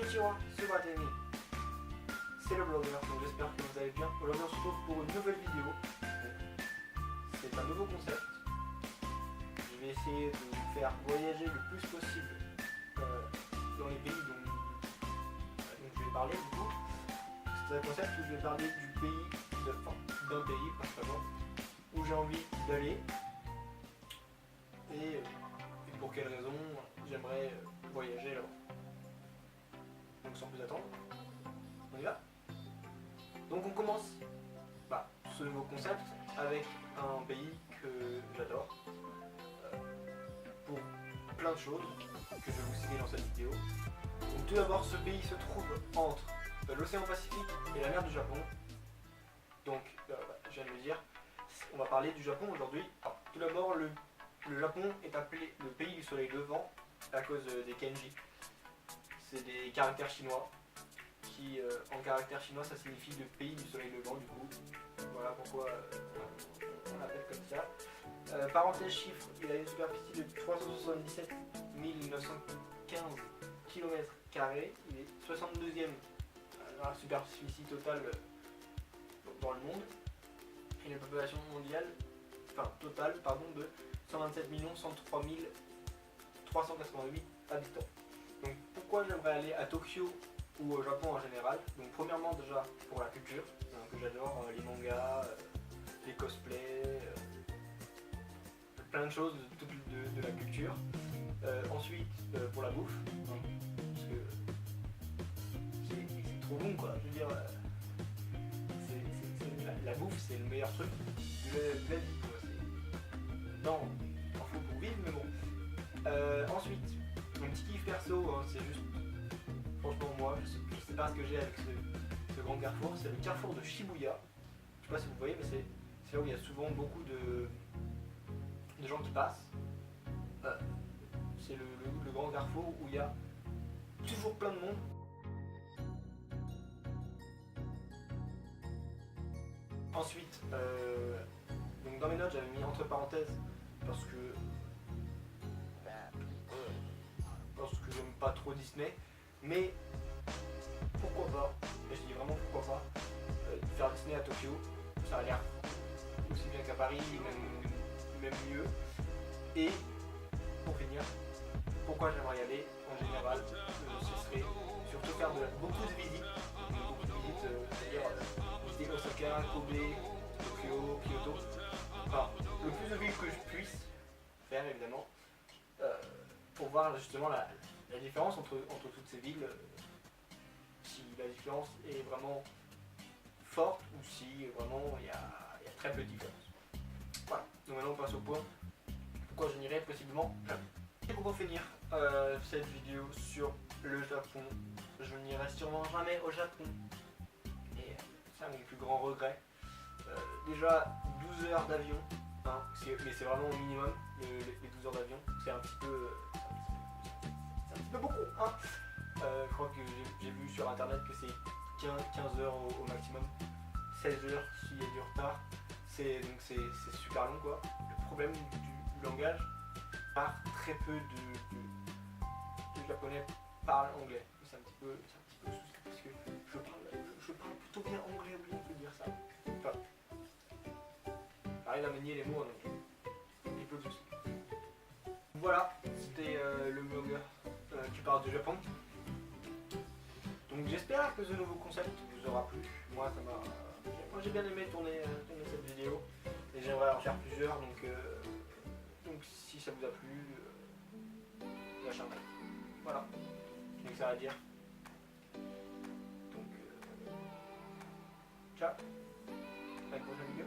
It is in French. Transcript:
Konnichiwa, Subatemi. C'est le blogueur, donc j'espère que vous allez bien. Aujourd'hui on se retrouve pour une nouvelle vidéo. C'est un nouveau concept. Je vais essayer de vous faire voyager le plus possible dans les pays dont je vais parler du coup. C'est un concept où je vais parler du pays, d'un pays principalement, où j'ai envie d'aller et pour quelles raisons j'aimerais voyager là-bas. Donc sans plus attendre, on y va. Donc on commence ce nouveau concept avec un pays que j'adore pour plein de choses que je vais vous citer dans cette vidéo. Donc tout d'abord, ce pays se trouve entre l'océan Pacifique et la mer du Japon. Donc je viens de le dire, on va parler du Japon aujourd'hui. Tout d'abord, le Japon est appelé le pays du soleil levant à cause des kanji. C'est des caractères chinois qui, en caractère chinois, ça signifie le pays du soleil levant du coup. Voilà pourquoi on l'appelle comme ça. Parenthèse chiffre, il a une superficie de 377 915 km². Il est 62e dans la superficie totale dans le monde. Et une population mondiale, totale, de 127 103 388 habitants. Donc pourquoi j'aimerais aller à Tokyo ou au Japon en général? Donc premièrement déjà pour la culture, que j'adore, les mangas, les cosplays, plein de choses de la culture. Ensuite pour la bouffe, parce que c'est trop bon quoi, je veux dire, la bouffe c'est le meilleur truc de la vie quoi. Non, il en faut pour vivre mais bon. Ensuite, mon petit kiff perso, c'est juste, franchement moi, je sais pas ce que j'ai avec ce grand carrefour, c'est le carrefour de Shibuya. Je sais pas si vous voyez, mais c'est là où il y a souvent beaucoup de gens qui passent. C'est le grand carrefour où il y a toujours plein de monde. Ensuite, donc dans mes notes j'avais mis entre parenthèses parce que j'aime pas trop Disney, mais pourquoi pas, et je dis vraiment pourquoi pas, faire Disney à Tokyo, ça a l'air aussi bien qu'à Paris, même mieux. Et pour finir, pourquoi j'aimerais y aller en général, ce serait surtout faire beaucoup de visites, c'est-à-dire visiter Osaka, Kobe, Tokyo, Kyoto, le plus de villes que je puisse faire évidemment, pour voir justement la différence entre toutes ces villes, si la différence est vraiment forte ou si vraiment il y a très peu de différence. Voilà, donc maintenant on passe au point pourquoi je n'irai possiblement jamais. Et pour finir cette vidéo sur le Japon, je n'irai sûrement jamais au Japon et c'est un de mes plus grands regrets. Déjà 12 heures d'avion, mais c'est vraiment au minimum les 12 heures d'avion, c'est un petit peu beaucoup, je crois que j'ai vu sur internet que c'est 15 heures au maximum, 16 heures s'il y a du retard, donc c'est super long quoi. Le problème du langage, très peu de japonais parlent anglais, c'est un petit peu souci parce que je parle plutôt bien anglais, oui on peut dire ça. J'arrive à manier les mots en anglais, un petit peu de souci. Voilà, c'était le blogueur qui parle du Japon. Donc j'espère que ce nouveau concept vous aura plu. Moi j'ai bien aimé tourner cette vidéo et j'aimerais en faire plusieurs, donc si ça vous a plu, lâchez un like. Voilà, j'ai que ça à dire. Donc ciao, à la prochaine vidéo.